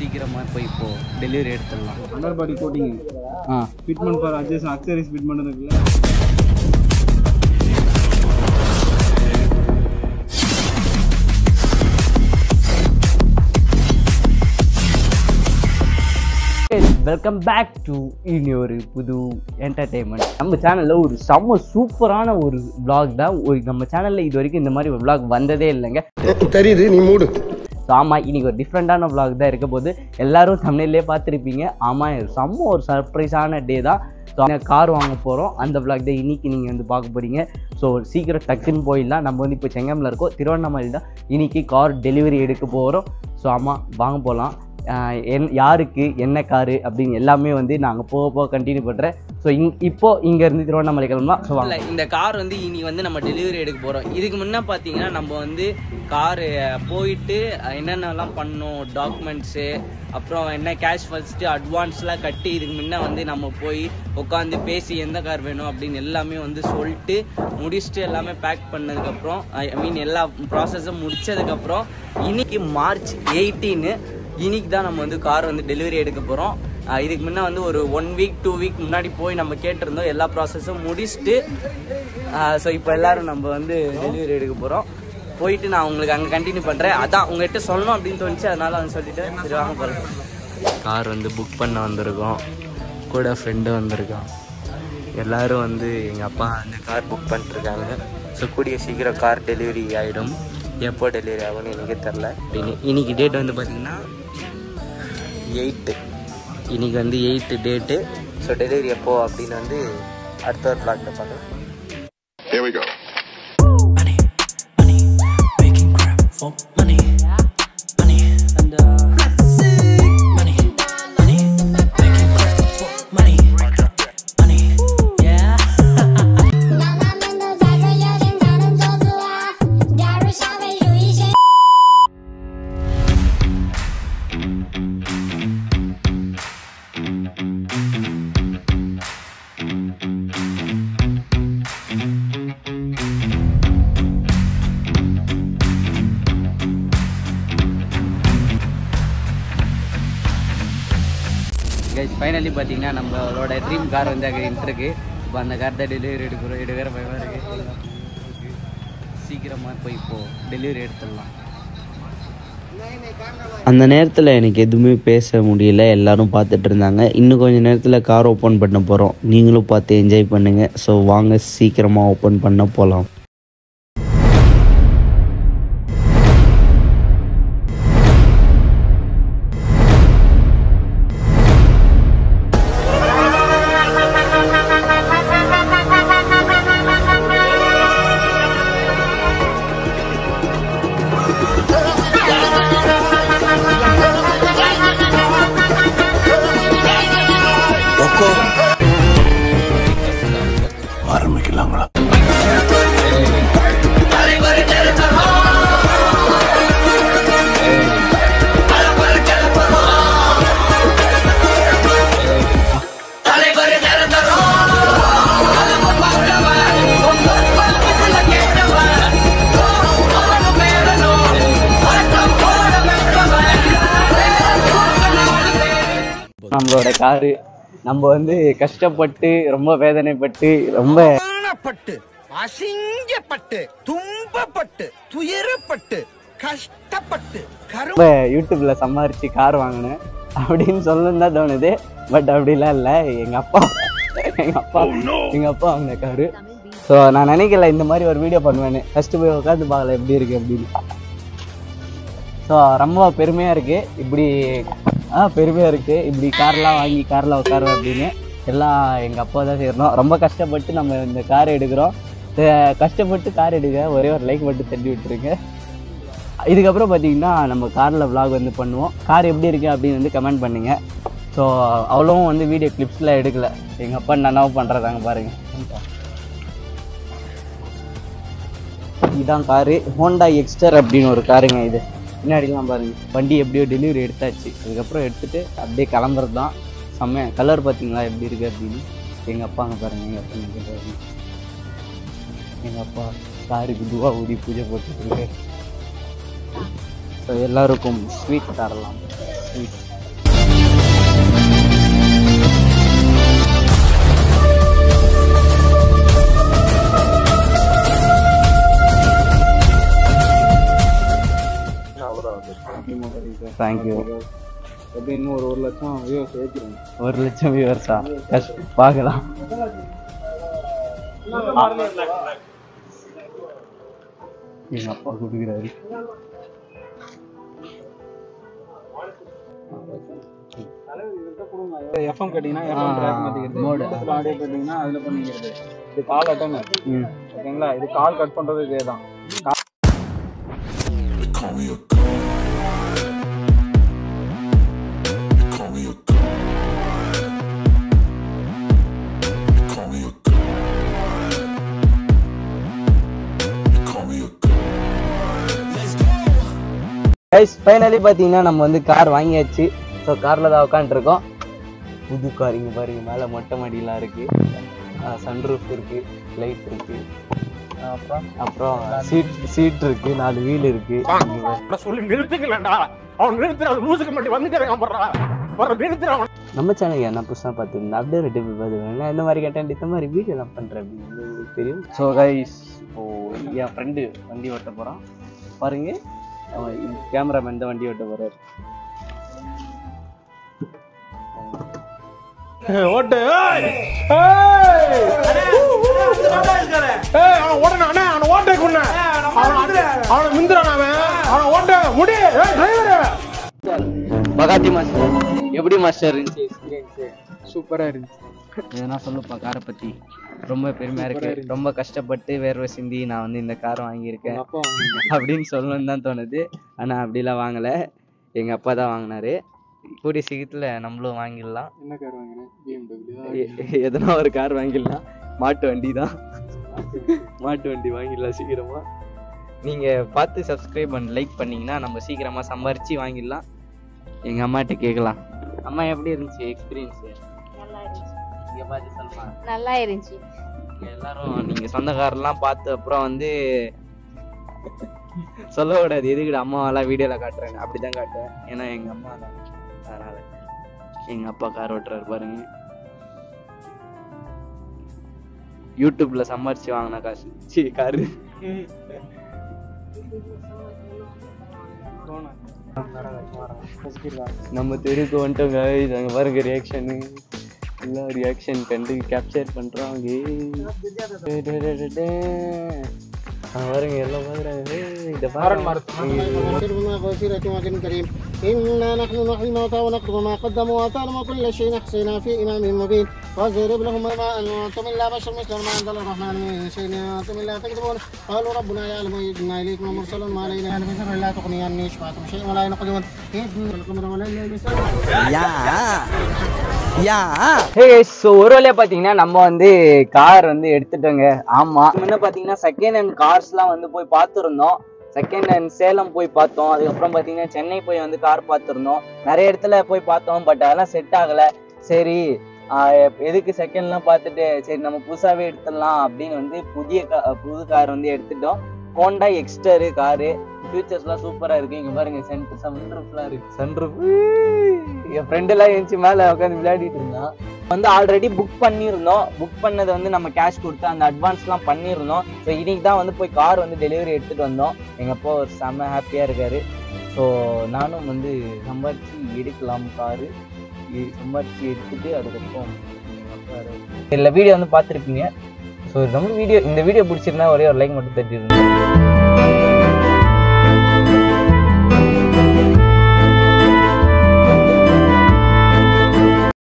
சீக்கிரமாக போய் இப்போது டெலிவரி எடுத்துடலாம். Under body coating fitment for accessories fitment இருக்குல்ல. வெல்கம் பேக் டு இன்னொரு புது என்டர்டெயின்மெண்ட். நம்ம சேனலில் ஒரு செம்ம சூப்பரான ஒரு விளாக் தான். நம்ம சேனலில் இது வரைக்கும் இந்த மாதிரி ஒரு விளாக் வந்ததே இல்லைங்க. தெரியுது, நீ மூடு. ஸோ ஆமாம், இன்றைக்கி ஒரு டிஃப்ரெண்ட்டான விளாக் தான் இருக்க போது. எல்லோரும் தமிழ்லேயே பார்த்துருப்பீங்க. ஆமாம், செம்ம ஒரு சர்ப்ரைஸான டே தான். ஸோ கார் வாங்க போகிறோம். அந்த விளாக் தான் இன்றைக்கி நீங்கள் வந்து பார்க்க போகிறீங்க. ஸோ சீக்கிரம் டக்குன்னு போயிடலாம். நம்ம வந்து இப்போ செங்கமில் இருக்கோம், திருவண்ணாமலை தான். இன்றைக்கி கார் டெலிவரி எடுக்க போகிறோம். ஸோ ஆமாம், வாங்க போகலாம். யாருக்கு என்ன காரு அப்படின்னு எல்லாமே வந்து நாங்கள் போக கண்டினியூ பண்ணுறேன். ஸோ இப்போது இங்கேருந்து திருவண்ணாமலை கிளம்பலாம். ஸோ வாங்க. இந்த கார் வந்து இனி வந்து நம்ம டெலிவரி எடுக்க போகிறோம். இதுக்கு முன்னே பார்த்தீங்கன்னா நம்ம வந்து காரு போயிட்டு என்னென்னலாம் பண்ணோம், டாக்குமெண்ட்ஸு, அப்புறம் என்ன கேஷ் ஃபர்ஸ்ட்டு அட்வான்ஸ்லாம் கட்டி இதுக்கு முன்னே வந்து நம்ம போய் உட்காந்து பேசி எந்த கார் வேணும் அப்படின்னு எல்லாமே வந்து சொல்லிட்டு முடிச்சுட்டு எல்லாமே பேக் பண்ணதுக்கப்புறம் எல்லா ப்ராசஸும் முடித்ததுக்கப்புறம் இன்னைக்கு மார்ச் 18 இன்னைக்கு தான் நம்ம வந்து கார் வந்து டெலிவரி எடுக்க போகிறோம். இதுக்கு முன்னே வந்து ஒரு 1 வீக் 2 வீக் முன்னாடி போய் நம்ம கேட்டிருந்தோம். எல்லா ப்ராசஸும் முடிச்சுட்டு ஸோ இப்போ எல்லோரும் நம்ம வந்து டெலிவரி எடுக்க போகிறோம். போயிட்டு நான் உங்களுக்கு அங்கே கண்டினியூ பண்ணுறேன். அதான் உங்கள்கிட்ட சொல்லணும் அப்படின்னு தோணுச்சு, அதனால் வந்து சொல்லிவிட்டு சரி வாங்க போகிறேன். கார் வந்து புக் பண்ண வந்திருக்கோம், கூட ஃப்ரெண்டு வந்திருக்கோம். எல்லோரும் வந்து எங்கள் அப்பா அந்த கார் புக் பண்ணிட்டுருக்காங்க. ஸோ கூடிய சீக்கிரம் கார் டெலிவரி ஆகிடும். எப்போ டெலிவரி ஆகும்னு எனக்கே தெரில. இன்னைக்கு டேட் வந்து பார்த்திங்கன்னா 8. இன்னைக்கு வந்து 8 டேட்டு. ஸோ டெலிவரி எப்போ அப்படின்னு வந்து அடுத்த ஒரு பிளாக்ல பார்க்கலாம். Here we go. Money, money, making crap for money, money, and money, money, making crap for money, money, yeah. Finally பார்த்தீங்கன்னா நம்மளோட ட்ரீம் கார் வந்து அங்கே இருக்கு. இப்போ அந்த கார் தான் டெலிவரி எடுக்கிறோம். எடுக்கிற பயமாக இருக்குது. சீக்கிரமாக போய் இப்போது டெலிவரி எடுத்துடலாம். அந்த நேரத்தில் எனக்கு எதுவுமே பேச முடியல. எல்லோரும் பார்த்துட்டு இருந்தாங்க. இன்னும் கொஞ்சம் நேரத்தில் கார் ஓப்பன் பண்ண போகிறோம். நீங்களும் பார்த்து என்ஜாய் பண்ணுங்கள். ஸோ வாங்க சீக்கிரமாக ஓப்பன் பண்ண போகலாம். ஆரம்பிக்கலாங்களா? நம்மளோட காரு நம்ம வந்து கஷ்டப்பட்டு ரொம்ப வேதனைப்பட்டு ரொம்ப அசிங்கப்பட்டு துன்பப்பட்டு துயரப்பட்டு கஷ்டப்பட்டு ரொம்ப யூடியூப்ல சம்பாரிச்சு கார் வாங்கினேன் அப்படின்னு சொல்லணும் தான் தோணுது. பட் அப்படிலாம் இல்லை. எங்க அப்பா வாங்கின காரு. ஸோ நான் நினைக்கல இந்த மாதிரி ஒரு வீடியோ பண்ணுவேன்னு. ஃபர்ஸ்ட் போய் உட்காந்து பார்க்கல எப்படி இருக்கு அப்படின்னு. ஸோ ரொம்ப பெருமையாக இருக்குது. இப்படி பெருமையாக இருக்குது இப்படி கார்லாம் வாங்கி காரில் உட்காருவேன் அப்படின்னு. எல்லாம் எங்கள் அப்பா தான் செய்யணும். ரொம்ப கஷ்டப்பட்டு நம்ம இந்த கார் எடுக்கிறோம். கஷ்டப்பட்டு கார் எடுக்க ஒரே ஒரு லைக் மட்டும் தட்டி விட்டுருங்க. இதுக்கப்புறம் பார்த்தீங்கன்னா நம்ம காரில் விளாக் வந்து பண்ணுவோம். கார் எப்படி இருக்குது அப்படின்னு வந்து கமெண்ட் பண்ணுங்கள். ஸோ அவ்வளோவும் வந்து வீடியோ கிளிப்ஸில் எடுக்கலை. எங்கள் அப்பா நன்னாவும் பண்ணுறதாங்க பாருங்கள். இதுதான் காரு. ஹோண்டா எக்ஸ்டர் அப்படின்னு ஒரு காருங்க. இது பின்னாடிலாம் பாருங்கள். வண்டி எப்படியோ டெலிவரி எடுத்தாச்சு. அதுக்கப்புறம் எடுத்துகிட்டு அப்படியே கிளம்புறது தான். செம்ம கலர் பார்த்தீங்களா எப்படி இருக்குது அப்படின்னு. எங்கள் அப்பாங்க பாருங்கள். எங்கள் அப்பா காருக்கு துவா ஊதி பூஜை போட்டுருக்கு. ஸோ எல்லாருக்கும் ஸ்வீட் தரலாம். Sweet thank you. எப்படி இன்னும் ஒரு 1 லட்சம் வியூவர்ஸ் ஏற்றிடுங்க. 1 லட்சம் வியூவர்ஸா? பார்க்கலாம். எங்க அப்பா கொடுக்குறாரு. எஃப்எம் கேட்டீங்கன்னா எஃப்எம் ட்ராக் மாத்திக்கிறது, மோட் ஆடியோ கேட்டீங்கன்னா அதில் பண்ணிக்கிறது. இது கால் அட்டன் ஓகேங்களா? இது கால் கட் பண்ணுறது இதே தான். கைஸ் ஃபைனலி பார்த்தீங்கன்னா நம்ம வந்து கார் வாங்கியாச்சு. ஸோ காரில் தான் உட்காந்துருக்கோம். புது கார் இங்கே பாருங்க, மேலே மொட்டை மாடியெலாம் இருக்குது, சன்ரூஃப் இருக்குது, லைட் இருக்குது, அப்புறம் சீட் இருக்குது, 4 வீல் இருக்குது. சொல்லி நிறுத்துக்கலடா, அவன் நிறுத்துற லூசுக்கு மட்டும் வந்துட்டு நம்ம சேனல் என்ன புதுசாக பார்த்துருந்தேன் அப்படியே ரெண்டு பேர் பார்த்துருவேன். இந்த மாதிரி கேட்டேன், இந்த மாதிரி வீடியோ நான் பண்ணுறேன் அப்படின்னு உங்களுக்கு தெரியும். ஸோ கைஸ் என் ஃப்ரெண்டு வண்டி ஓட்ட போகிறான் பாருங்க. கேமராமேன் இந்த வண்டி ஓட்ட போறாரு. ஓட்டு பகாத்தி மாஸ்டர், எப்படி மாஸ்டர் இருந்துச்சு எக்ஸ்பீரியன்ஸு? சூப்பராக இருந்துச்சு. எதனா சொல்லுப்பா காரை பற்றி. ரொம்ப பெருமையாக இருக்கு. ரொம்ப கஷ்டப்பட்டு வேர்வை சிந்தி நான் வந்து இந்த கார் வாங்கியிருக்கேன் அப்படின்னு சொல்லணும்னு தான் தோணுது. ஆனால் அப்படிலாம் வாங்கலை, எங்கள் அப்பா தான் வாங்கினாரு. கூடிய சீக்கிரத்தில் நம்மளும் வாங்கிடலாம். என்ன கார் வாங்கினேன்? BMW. எதனா ஒரு கார் வாங்கிடலாம். மாட்டு வண்டி தான், மாட்டு வண்டி வாங்கிடலாம் சீக்கிரமாக. நீங்கள் பார்த்து சப்ஸ்கிரைப் பண்ணி லைக் பண்ணிங்கன்னா நம்ம சீக்கிரமாக சம்பாரித்து வாங்கிடலாம். எங்கள் அம்மாட்ட கேட்கலாம். அம்மா எப்படி இருந்துச்சு எக்ஸ்பீரியன்ஸு? இங்கே பார்த்து சொல்லுமா. நல்லா இருந்துச்சு. எல்லாரும் நீங்கள் சொந்தக்காரெல்லாம் பார்த்து அப்புறம் வந்து சொல்லக்கூடாது, எதுக்கிட்ட அம்மாவெல்லாம் வீடியோவில் காட்டுறாங்க, அப்படி தான் காட்டுவேன். ஏன்னா எங்கள் அம்மா தான், அதனால். எங்கள் அப்பா கார் ஓட்டுறாரு பாருங்க. யூடியூப்ல சம்பாரிச்சு வாங்கின காசு காரு. நம்ம தெருக்கு வந்துட்டோம் गाइस. அங்க பாருங்க ரியாக்ஷன், எல்லா ரியாக்ஷன் கண்டு கேப்சர் பண்றாங்க. பாருங்க எல்லாம் பாக்குறாங்க. இந்த பாருங்க إنا نحن نحيي الموتى ونكتب ما قدموا وآثارهم وكل شيء أحصيناه في إمام مبين واضرب لهم ما أنتم إلا بشر مثلهم ما أنزل الرحمن من شيء أنتم إلا تكذبون قالوا ربنا يعلم إنا إليكم مرسلون ما علينا من سر لا تغني عني شفاعتهم شيئا ولا ينقذون القمر ولا الليل ஸோ ஒரு வழியாக பார்த்தீங்கன்னா நம்ம வந்து கார் வந்து எடுத்துட்டோங்க. ஆமாம், முன்ன பார்த்தீங்கன்னா செகண்ட் ஹேண்ட் கார்ஸ்லாம் வந்து போய் பார்த்துருந்தோம். செகண்ட் ஹேண்ட் சேலம் போய் பார்த்தோம். அதுக்கப்புறம் பார்த்தீங்கன்னா சென்னை போய் வந்து கார் பார்த்துருந்தோம். நிறைய இடத்துல போய் பார்த்தோம். பட் அதெல்லாம் செட் ஆகலை. சரி எதுக்கு செகண்ட்லாம் பார்த்துட்டு சரி நம்ம புதுசாகவே எடுத்துடலாம் அப்படின்னு வந்து புது கார் வந்து எடுத்துட்டோம். Honda எக்ஸ்டரு car. ஃபியூச்சர்ஸ்லாம் சூப்பராக இருக்குது. இங்கே பாருங்க சன்ரூஃப்லாம் இருக்குது. சன்ரூஃப் என் ஃப்ரெண்டெல்லாம் எழுந்துச்சு மேலே உட்காந்து விளையாடிட்டு இருந்தான். வந்து ஆல்ரெடி புக் பண்ணியிருந்தோம். புக் பண்ணதை வந்து நம்ம கேஷ் கொடுத்து அந்த அட்வான்ஸ்லாம் பண்ணியிருந்தோம். ஸோ இன்னைக்கு தான் வந்து போய் கார் வந்து டெலிவரி எடுத்துகிட்டு வந்தோம். எங்கள் அப்பா ஒரு செம்ம ஹாப்பியாக இருக்கார். ஸோ நானும் வந்து சம்பாரித்து எடுக்கலாம் காரு. சம்பாரித்து எடுத்துட்டு அதுக்கப்புறம் எல்லா வீடியோ வந்து பார்த்துருப்பீங்க. ஸோ நம்ம இந்த வீடியோ பிடிச்சிருந்தா ஒரே ஒரு லைக் மட்டும் தட்டிருந்தேன்.